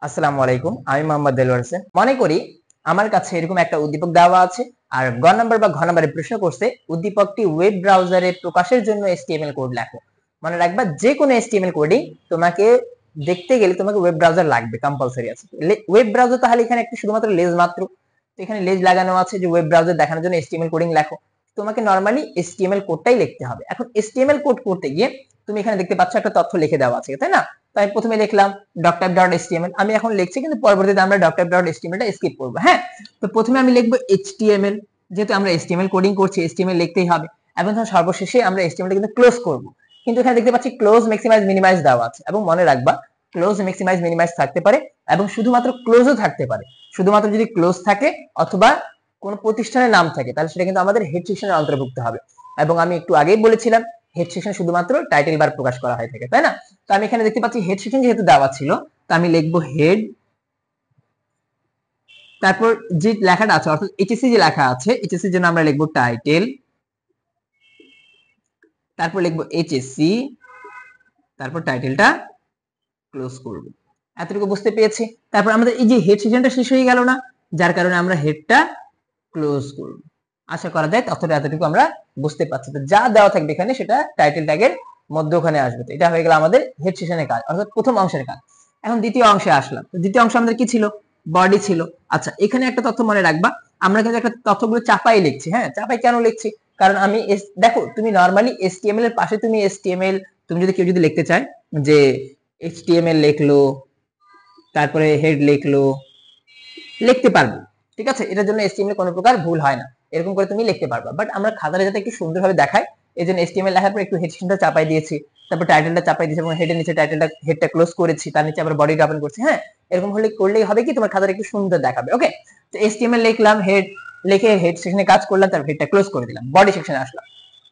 আসসালামু আলাইকুম, আমি মোহাম্মদ দেলোয়ার হোসেন। মনে করি আমার কাছে এরকম একটা উদ্দীপক দেওয়া আছে আর গ নাম্বার বা ঘ নাম্বারে প্রশ্ন করছে উদ্দীপকটি ওয়েব ব্রাউজারে প্রকাশের জন্য HTML কোড লেখো। মনে রাখবা যে কোনো HTML কোডিং তোমাকে দেখতে গেলে তোমাকে ওয়েব ব্রাউজার লাগবে, কম্পালসরি আছে। ওয়েব ব্রাউজার তাহলে এখানে একটু শুধুমাত্র লেজ মাত্র, তো এখানে লেজ লাগানো আছে যে ওয়েব ব্রাউজার দেখানোর জন্য HTML কোডিং লেখো। তোমাকে নরমালি HTML কোডটাই লিখতে হবে। এখন HTML কোড করতে গিয়ে তুমি এখানে দেখতে পাচ্ছ একটা তথ্য লিখে দেওয়া আছে, তাই না? তাই প্রথমে লিখলাম doctype.html, আমি এখন লিখছি কিন্তু পরবর্তীতে আমরা doctype.html টা স্কিপ করব। হ্যাঁ, তো প্রথমে আমি লিখব html, যেহেতু আমরা html কোডিং করছি html লিখতেই হবে। এবং সর্বশেষে আমরা html টা কিন্তু ক্লোজ করব। কিন্তু এখানে দেখতে পাচ্ছি ক্লোজ, ম্যাক্সিমাইজ, মিনিমাইজ দেওয়া আছে। এবং মনে রাখবা ক্লোজ, ম্যাক্সিমাইজ, মিনিমাইজ থাকতে পারে এবং শুধুমাত্র ক্লোজও থাকতে পারে। শুধুমাত্র যদি ক্লোজ থাকে অথবা কোন প্রতিষ্ঠানের নাম থাকে তাহলে সেটা কিন্তু আমাদের হেড সেকশনের অন্তর্ভুক্ত হবে। এবং আমি একটু আগেই বলেছিলাম হেড সেকশনে শুধুমাত্র টাইটেল বার প্রকাশ করা হয় থাকে, তাই না? তো আমি এখানে দেখতে পাচ্ছি হেড সেকশন যেহেতু দেওয়া ছিল, তো আমি লিখবো হেড, তারপর যে লেখাটা আছে অর্থাৎ এইচএসসি যে লেখা আছে এইচএসসি এর জন্য আমরা লিখবো টাইটেল, তারপর লিখবো এইচএসসি, তারপর টাইটেলটা ক্লোজ করব। এতটুকু বুঝতে পেরেছি। তারপর আমাদের এই যে হেড সেকশনটা শেষ হয়ে গেল না, যার কারণে আমরা হেডটা ক্লোজ করব। আশা করা যায় ততটা এতটুকু আমরা বুঝতে পারছি। তো যা দেওয়া থাকবে এখানে সেটা টাইটেল ট্যাগের মধ্যে ওখানে আসবে। তো এটা হয়ে গেল আমাদের হেড সেকশনের কাজ, অর্থাৎ প্রথম অংশের কাজ। এখন দ্বিতীয় অংশে আসলাম। তো দ্বিতীয় অংশ আমাদের কি ছিল? বডি ছিল। আচ্ছা, এখানে একটা তথ্য মনে রাখবা, আমরা কিন্তু একটা তথ্যগুলো চাপাই লিখছি। হ্যাঁ, চাপাই কেন লিখছি? কারণ আমি দেখো তুমি নরমালি HTML এর পাশে তুমি HTML, তুমি যদি কেউ যদি লিখতে চায় যে HTML লিখলো, তারপরে হেড লিখলো, লিখতে পারবে, ঠিক আছে? এটার জন্য HTML কোনো প্রকার ভুল হয় না, এরকম করে তুমি লিখতে পারবা। বাট আমরা খাতাটা যাতে একটু সুন্দরভাবে দেখায় এই জন্য HTML লেখার পর একটু হেড সেকশনটা চাপাই দিয়েছি, তারপর টাইটেলটা চাপাই দিয়েছি এবং হেডের নিচে টাইটেলটা, হেডটা ক্লোজ করেছি, তার নিচে আবার বডিটা ওপেন করছি। হ্যাঁ, এরকম হলে করলেই হবে কি তোমার খাতাটা একটু সুন্দর দেখাবে। ওকে, তো HTML লিখলাম, হেড লিখে হেড সেকশনে কাজ করলাম, তারপর হেডটা ক্লোজ করে দিলাম, বডি সেকশনে আসলাম।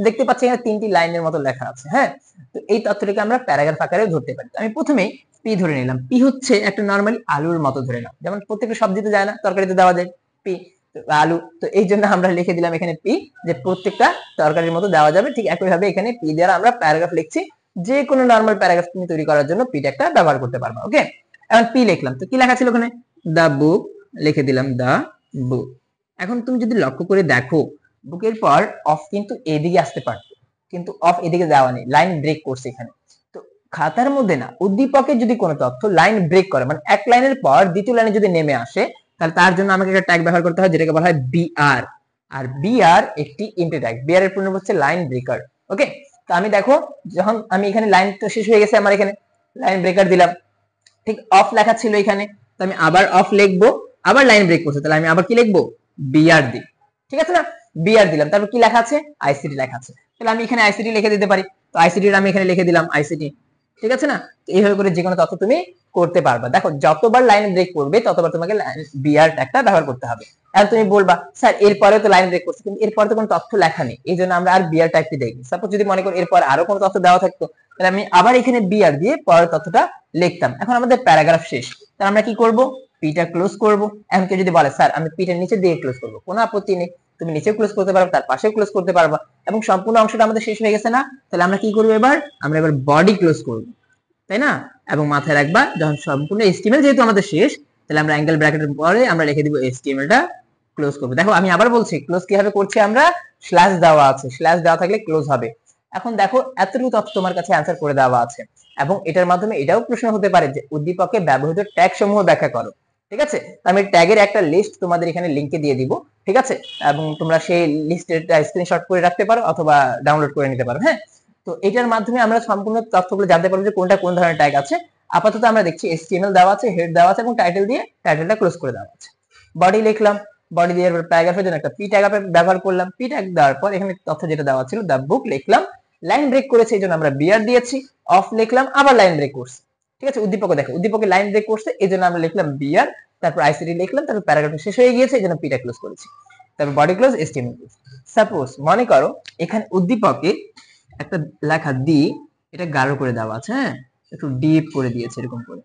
দেখতে পাচ্ছি এখানে 3টি লাইনের মতো লেখা আছে। হ্যাঁ, তো এই তথ্যটাকে আমরা প্যারাগ্রাফ আকারে ধরতে পারি। আমি প্রথমেই পি ধরে নিলাম। পি হচ্ছে একটা নরমালি আলুর মতো ধরে নাও, যেমন প্রত্যেকটা সবজিতে যায় না, তরকারিতে দেওয়া যায় পি, আলু। তো এই জন্য আমরা লিখে দিলাম এখানে পি, যে প্রত্যেকটা তরকারির মতো দেওয়া যাবে। ঠিক একইভাবে এখানে পি দ্বারা আমরা প্যারাগ্রাফ লিখছি। যে কোনো নরমাল প্যারাগ্রাফ তুমি তৈরি করার জন্য পি ট্যাগটা ব্যবহার করতে পারবা। ওকে, এখন পি লিখলাম, তো কি লেখা ছিল ওখানে? দা বুক, লিখে দিলাম দা বুক। এখন তুমি যদি লক্ষ্য করে দেখো বুকের পর অফ কিন্তু এদিকে আসতে পারতো, কিন্তু অফ এদিকে দেওয়া নেই, লাইন ব্রেক করছে এখানে। তো খাতার মধ্যে না উদ্দীপকের যদি কোনো তথ্য লাইন ব্রেক করে, মানে এক লাইনের পর দ্বিতীয় লাইনে যদি নেমে আসে, তাহলে তার জন্য আমাকে একটা ট্যাগ ব্যবহার করতে হয় যেটাকে বলা হয় বিআর। আর বিআর একটি এমটি ট্যাগ, বিআর এর পূর্ণরূপ হচ্ছে লাইন ব্রেকার। ওকে, তো আমি দেখো যখন আমি এখানে লাইন তো শেষ হয়ে গেছে আমার, এখানে লাইন ব্রেকার দিলাম, ঠিক অফ লেখা ছিল এখানে, তো আমি আবার অফ লিখবো, আবার লাইন ব্রেক করছে, তাহলে আমি আবার কি লিখবো? বিআর দিই, ঠিক আছে না? বিআর দিলাম, তারপর কি লেখা আছে? আইসিটি লেখা আছে, তাহলে আমি এখানে আইসিটি লিখে দিতে পারি। তো আইসিটি আমি এখানে লিখে দিলাম আইসিটি, ঠিক আছে না? তো এইভাবে করে যে কোনো তথ্য তুমি করতে পারবা। দেখো যতবার লাইন ব্রেক করবে ততবার তোমাকে বিআর ট্যাগটা ব্যবহার করতে হবে। এখন তুমি বলবা স্যার এরপরে তো লাইন ব্রেক করছে, কিন্তু এরপরে তো কোনো তথ্য লেখা নেই, এই জন্য আমরা আর বিআর ট্যাগটি দেইনি। সাপোজ যদি মনে করো এরপর আরো কোনো তথ্য দেওয়া থাকতো, তাহলে আমি আবার এখানে বিআর দিয়ে পরের তথ্যটা লিখতাম। এখন আমাদের প্যারাগ্রাফ শেষ, তাহলে আমরা কি করব? পিটা ক্লোজ করব। এখন কেউ যদি বলে স্যার আমি পিটার নিচে দিয়ে ক্লোজ করব, কোনো আপত্তি নেই, তুমি নিচেও ক্লোজ করতে পারবে, তার পাশেও ক্লোজ করতে পারবা, এবং সম্পূর্ণ অংশটা আমাদের শেষ হয়ে গেছে না? তাহলে আমরা কি করব এবার? আমরা এবার বডি ক্লোজ করব, তাই না? এবং মাথায় রাখবা যখন সম্পূর্ণ HTML যেহেতু আমাদের শেষ, তাহলে আমরা অ্যাঙ্গেল ব্র্যাকেটের পরে আমরা লিখে দিব HTML টা ক্লোজ করব। দেখো আমি আবার বলছি ক্লোজ কিভাবে করছি, আমরা স্ল্যাশ দেওয়া আছে, স্ল্যাশ দেওয়া থাকলে ক্লোজ হবে। এখন দেখো এতটুকু তথ্য তোমার কাছে অ্যানসার করে দেওয়া আছে, এবং এটার মাধ্যমে এটাও প্রশ্ন হতে পারে যে উদ্দীপকে ব্যবহৃত ট্যাগ সমূহ ব্যাখ্যা করো, ঠিক আছে? আমি ট্যাগের একটা লিস্ট তোমাদের এখানে লিংকে দিয়ে দিব, ঠিক আছে? এবং তোমরা সেই লিস্টের স্ক্রিনশট করে রাখতে পারো অথবা ডাউনলোড করে নিতে পারো। হ্যাঁ, তো এটার মাধ্যমে আমরা সম্পূর্ণ তথ্যগুলো জানতে পারবো যে কোনটা কোন ধরনের ট্যাগ আছে। আপাতত আমরা দেখছি HTML দেওয়া আছে, হেড দেওয়া আছে এবং টাইটেল দিয়ে টাইটেলটা ক্লোজ করে দেওয়া আছে। বডি লিখলাম, বডি দিয়ে প্যারাগ্রাফের জন্য একটা পি ট্যাগ ব্যবহার করলাম, পি ট্যাগ দেওয়ার পর এখানে তথ্য যেটা দেওয়া ছিল দা বুক লিখলাম, লাইন ব্রেক করেছে এই জন্য আমরা বিআর দিয়েছি, অফ লিখলাম, আবার লাইন ব্রেক করছে, ঠিক আছে? উদ্দীপকে দেখো উদ্দীপকে লাইন ব্রেক করছে এই জন্য আমরা লিখলাম বিআর, তারপর আইসিটি লিখলাম, তারপর প্যারাগ্রাফ শেষ হয়ে গিয়েছে এই জন্য পিটা ক্লোজ করেছি, তারপর body close HTML close. Suppose মনে করো এখানে উদ্দীপকে একটা লেখা দি, এটা গাঢ় করে দেওয়া আছে, হ্যাঁ একটু ডিপ করে দিয়েছে এরকম করে,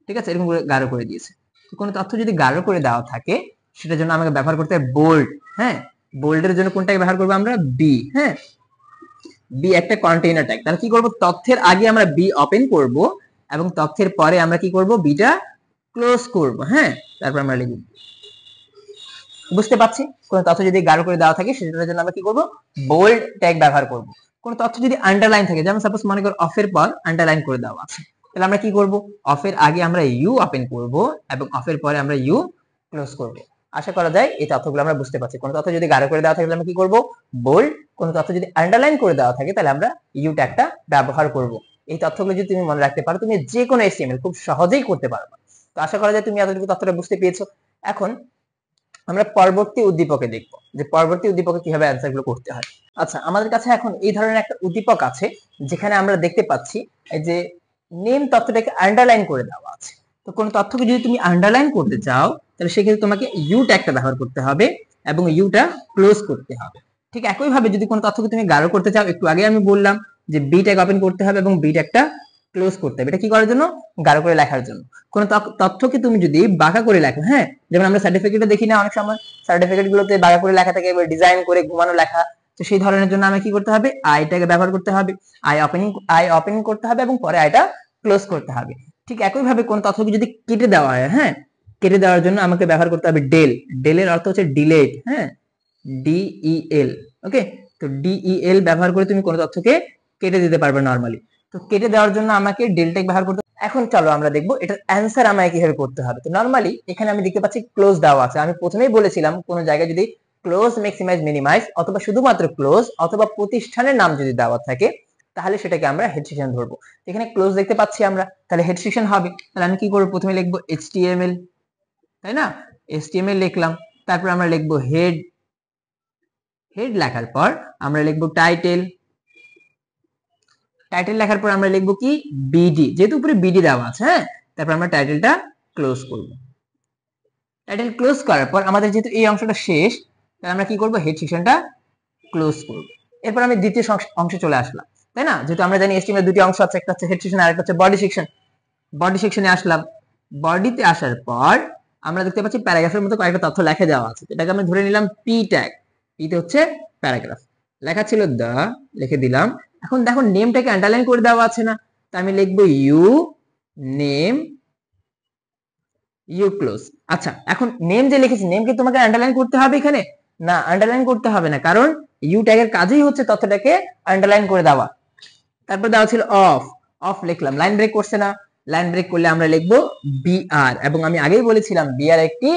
ঠিক আছে? এরকম করে গাঢ় করে দিয়েছে। তো কোনো তথ্য যদি গাঢ় করে দেওয়া থাকে সেটার জন্য আমাকে ব্যবহার করতে হয় বোল্ড। হ্যাঁ, বোল্ডের জন্য কোনটাকে ব্যবহার করবো আমরা? বি। হ্যাঁ, বি একটা কন্টেইনার ট্যাগ, তাহলে কি করব? তথ্যের আগে আমরা বি ওপেন করব এবং তথ্যের পরে আমরা কি করব? বিটা ক্লোজ করব। হ্যাঁ, তারপর আমরা লিখব, বুঝতে পারছি কোন তথ্য যদি গাঢ় করে দেওয়া থাকে সেটার জন্য আমরা কি করব, বোল্ড ট্যাগ ব্যবহার করব। কোন তথ্য যদি আন্ডারলাইন থাকে, যেমন সাপোজ মনে করো অফ এর পর আন্ডারলাইন করে দেওয়া আছে, তাহলে আমরা কি করব, অফ এর আগে আমরা ইউ ওপেন করব এবং অফ এর পরে আমরা ইউ ক্লোজ করব। আশা করা যায় এই তথ্যগুলো আমরা বুঝতে পারছি। কোন তথ্য যদি গাঢ় করে দেওয়া থাকে তাহলে আমরা কি করব, বোল্ড। কোন তথ্য যদি আন্ডারলাইন করে দেওয়া থাকে তাহলে আমরা ইউ ট্যাগটা ব্যবহার করব। এই তথ্যগুলো যদি তুমি মনে রাখতে পারো, তুমি যে কোনো এচটিএমএল খুব সহজেই করতে পারবে। তো আশা করা যায় তুমি এতটুকু তথ্যটা বুঝতে পেরেছো। এখন আমরা পরবর্তী উদ্দীপকে দেখব যে পরবর্তী উদ্দীপকে কিভাবে অ্যান্সার গুলো করতে হয়। আচ্ছা, আমাদের কাছে এখন এই ধরনের একটা উদ্দীপক আছে যেখানে আমরা দেখতে পাচ্ছি এই যে নেম তথ্যটাকে আন্ডারলাইন করে দেওয়া আছে। তো কোন তথ্যকে যদি তুমি আন্ডারলাইন করতে চাও তাহলে সেক্ষেত্রে তোমাকে ইউ ট্যাগটা ব্যবহার করতে হবে এবং ইউটা ক্লোজ করতে হবে। ঠিক একই ভাবে যদি কোনো তথ্যকে তুমি গাঢ় করতে চাও, একটু আগে আমি বললাম যে বি ট্যাগ ওপেন করতে হবে এবং বি ট্যাগটা ক্লোজ করতে হবে। এটা কি করার জন্য, গাঢ় করে লেখার জন্য। কোন তথ্যকে তুমি যদি বাঁকা করে লেখো, হ্যাঁ, যেমন আমরা সার্টিফিকেটে দেখি না অনেক সময় সার্টিফিকেট গুলোতে বাঁকা করে লেখা থাকে, এবার ডিজাইন করে ঘুমানো লেখা, তো সেই ধরনের জন্য আমরা কি করতে হবে, আইটাকে ব্যবহার করতে হবে, আই ওপেনিং করতে হবে এবং পরে আইটা ক্লোজ করতে হবে। ঠিক একই ভাবে কোন তথ্যকে যদি কেটে দেওয়া হয়, হ্যাঁ, কেটে দেওয়ার জন্য আমাকে ব্যবহার করতে হবে ডেল। ডেলের অর্থ হচ্ছে ডিলেট, হ্যাঁ, ডিইএল। ওকে, তো ডিইএল ব্যবহার করে তুমি কোন তথ্যকে কেটে দিতে পারবে নরমালি। তো কেটে দেওয়ার জন্য আমাকে ডেল ট্যাগ ব্যবহার করতে। এখন চলো আমরা দেখবো এটার অ্যান্সার আমাকে কিভাবে করতে হবে। তো নরমালি এখানে আমি দেখতে পাচ্ছি ক্লোজ দেওয়া আছে। আমি প্রথমেই বলেছিলাম কোন জায়গায় যদি ক্লোজ, ম্যাক্সিমাইজ, মিনিমাইজ অথবা শুধুমাত্র ক্লোজ অথবা প্রতিষ্ঠানের নাম যদি দেওয়া থাকে তাহলে সেটাকে আমরা হেড সেকশন ধরবো। এখানে ক্লোজ দেখতে পাচ্ছি আমরা, তাহলে হেড সেকশন হবে। তাহলে আমি কি করব, প্রথমে লিখবো এইচটিএমএল, তাই না, এইচটিএমএল লিখলাম, তারপর আমরা লিখবো হেড। হেড লেখার পর আমরা লিখবো টাইটেল। টাইটেল লেখার পর আমরা লিখবো কি, বিডি, যেহেতু উপরে বিডি দেওয়া আছে। হ্যাঁ, তারপর আমরা টাইটেলটা ক্লোজ করব। টাইটেল ক্লোজ করার পর আমাদের যেহেতু এই অংশটা শেষ, তাহলে আমরা কি করব, হেড সেকশনটা ক্লোজ করব। এরপর আমি দ্বিতীয় অংশে চলে আসলাম, তাই না, যেহেতু আমরা জানি এসটিএমএল দুটি অংশ আছে, একটা হচ্ছে হেড সেকশন আর একটা হচ্ছে বডি সেকশন। বডি সেকশনে আসলাম, বডিতে আসার পর আমরা দেখতে পাচ্ছি প্যারাগ্রাফের মতো কয়েকটা তথ্য লেখা দেওয়া আছে। এটাকে আমি ধরে নিলাম পি ট্যাগ। পিতে হচ্ছে প্যারাগ্রাফ, লেখা ছিল দা, লিখে দিলাম। এখন দেখো নেমটাকে আন্ডারলাইন করে দেওয়া আছে না, তো আমি লিখবো ইউ নেম ইউ ক্লোজ। আচ্ছা, এখন নেম যে লিখেছি, নেম কি তোমাকে আন্ডারলাইন করতে হবে এখানে? না, আন্ডারলাইন করতে হবে না, কারণ ইউ ট্যাগের কাজই হচ্ছে তথ্যটাকে আন্ডারলাইন করে দেওয়া। তারপর দেওয়া ছিল অফ, অফ লিখলাম, লাইন ব্রেক করছে না, লাইন ব্রেক করলে আমরা লিখবো বিআর। এবং আমি আগেই বলেছিলাম বিআর একটি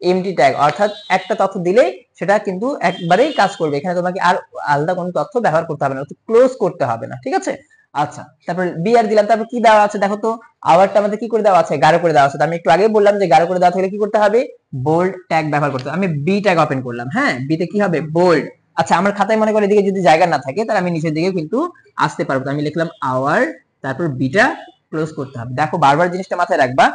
এমটি ট্যাগ, অর্থাৎ একটা তথ্য দিলেই সেটা কিন্তু একবারেই কাজ করবে, এখানে তোমাকে আর আলাদা কোনো তথ্য ব্যবহার করতে হবে না, ক্লোজ করতে হবে না। ঠিক আছে, আচ্ছা, তারপর বিআর দিলাম। তারপর কি দেওয়া আছে দেখো তো, আওয়ারটা আমাদের কি করে দেওয়া আছে, গাঢ় করে দেওয়া আছে। আমি একটু আগে বললাম যে গাঢ় করে দেওয়া থাকলে কি করতে হবে, বোল্ড ট্যাগ ব্যবহার করতে হবে। আমি বি ট্যাগ ওপেন করলাম, হ্যাঁ, বিতে কি হবে, বোল্ড। আচ্ছা, আমার খাতায় মনে করে এদিকে যদি জায়গা না থাকে তাহলে আমি নিচের দিকে কিন্তু আসতে পারবো। আমি লিখলাম আওয়ার, তারপর বিটা ক্লোজ করতে হবে। দেখো বারবার জিনিসটা মাথায় রাখবা,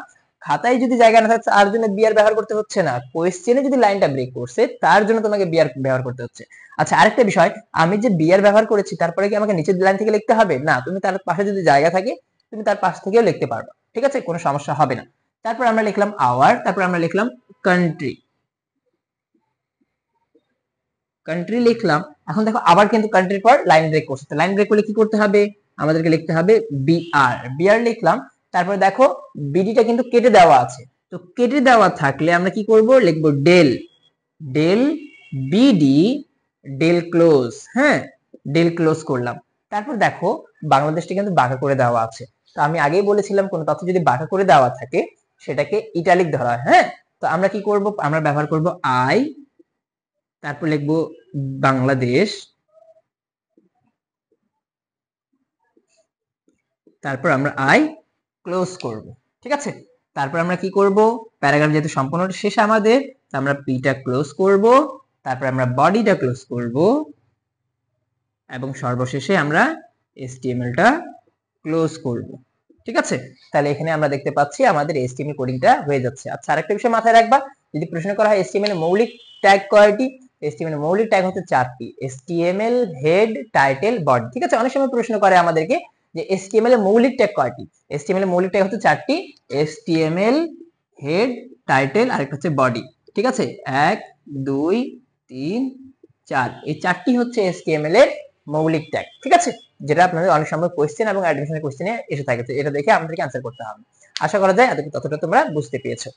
খাতায় যদি জায়গা না থাকে তার জন্য বিআর ব্যবহার করতে হচ্ছে না, কোয়েশ্চেনে যদি লাইনটা ব্রেক করছে তার জন্য তোমাকে বিআর ব্যবহার করতে হচ্ছে। আচ্ছা, আরেকটা বিষয়, আমি যে বিআর ব্যবহার করেছি তারপরে কি আমাকে নিচের লাইন থেকে লিখতে হবে? না, তুমি তার পাশে যদি জায়গা থাকে তুমি তার পাশ থেকেও লিখতে পারবে, ঠিক আছে, কোনো সমস্যা হবে না। তারপর আমরা লিখলাম আওয়ার, তারপর আমরা লিখলাম কান্ট্রি। কান্ট্রি লিখলাম। এখন দেখো আবার কিন্তু কান্ট্রির পর লাইন ব্রেক করছে, লাইন ব্রেক করলে কি করতে হবে, আমাদেরকে লিখতে হবে বিআর। বিআর লিখলাম, তারপরে দেখো বিডিটা কিন্তু কেটে দেওয়া আছে, তো কেটে দেওয়া থাকলে আমরা কি করব, লিখবো del. Del BD del close. হ্যাঁ, ডেল ক্লোজ করলাম। তারপর দেখো বাংলাদেশটা কিন্তু বাঁকা করে দেওয়া আছে, তো আমি আগেই বলেছিলাম কোন তথ্য যদি বাঁকা করে দেওয়া থাকে সেটাকে ইটালিক ধরা হয়। হ্যাঁ, তো আমরা কি করব, আমরা ব্যবহার করব আই, তারপর লিখবো বাংলাদেশ, তারপর আমরা আই ক্লোজ করব। ঠিক আছে, তারপর আমরা কি করব, প্যারাগ্রাফ যেহেতু সম্পূর্ণ শেষ আমাদের, আমরা পিটা ক্লোজ করব, তারপর আমরা বডিটা ক্লোজ করব এবং সর্বশেষে আমরা এইচটিএমএলটা ক্লোজ করব। ঠিক আছে, তাহলে এখানে আমরা দেখতে পাচ্ছি আমাদের এইচটিএমএল কোডিংটা হয়ে যাচ্ছে। আচ্ছা, আরেকটা বিষয় মাথায় রাখবা, যদি প্রশ্ন করা হয় এইচটিএমএল এর মৌলিক ট্যাগ কয়টি, এইচটিএমএল এর মৌলিক ট্যাগ হচ্ছে 4টি, এইচটিএমএল, হেড, টাইটেল, বডি। ঠিক আছে, অনেক সময় প্রশ্ন করে আমাদেরকে যে এইচটিএমএল এর মৌলিক ট্যাগ কয়টি, এইচটিএমএল এর মৌলিক ট্যাগ হচ্ছে 4টি, এইচটিএমএল, হেড, টাইটেল আর একটা হচ্ছে বডি। ঠিক আছে, 1 2 3 4, এই 4টি হচ্ছে এইচটিএমএল এর মৌলিক ট্যাগ। ঠিক আছে, যেটা আপনাদের অনেক সময় কোশ্চেন এবং অ্যাডমিশনের কোশ্চেনে এসে থাকে, তো এটা দেখে আমাদেরকে অ্যানসার করতে হবে। আশা করা যায় ততটা তোমরা বুঝতে পেরেছো।